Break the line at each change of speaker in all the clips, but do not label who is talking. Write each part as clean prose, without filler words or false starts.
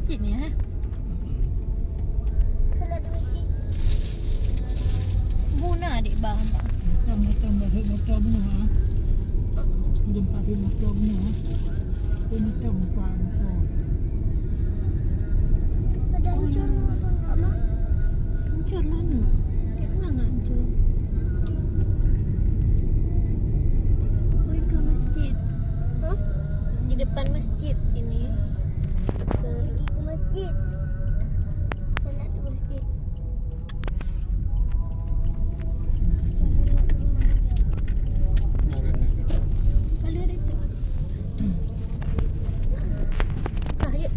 masjid ni
Kalau ada masjid.
Guna adik bang.
Motor benar. Dia pakai motor benar. Ini tempat motor.
Ada hancur apa enggak, Mak?
Hancur lah ni. Dia pernah nggak hancur? Oi ke masjid.
Hah?
Di depan masjid ini.
Pergi ke masjid. Solat di masjid. Solat di rumah dia.
Kali ada cak. Ah, ya.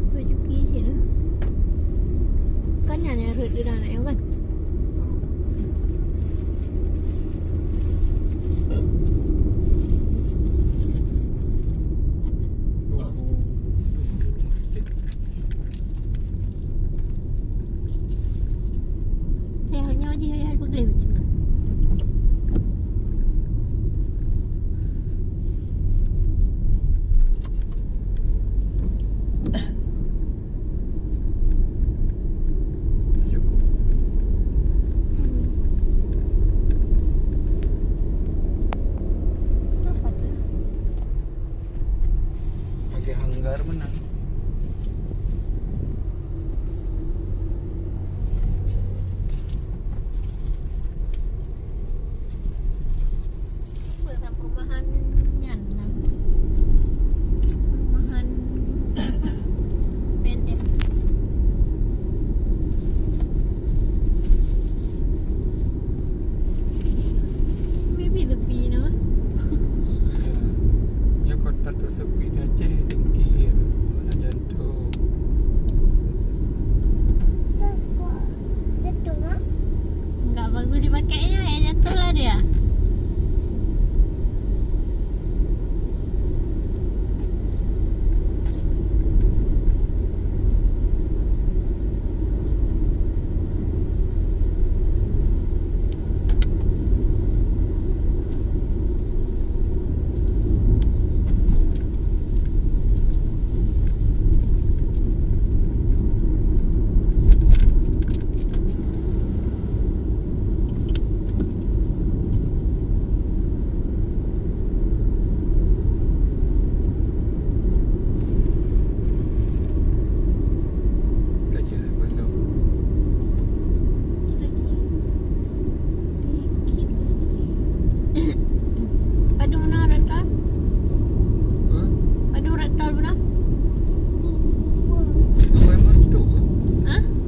Baju kisah. Kan yang nyarut di dalam kan? Saya hanya aja pergi.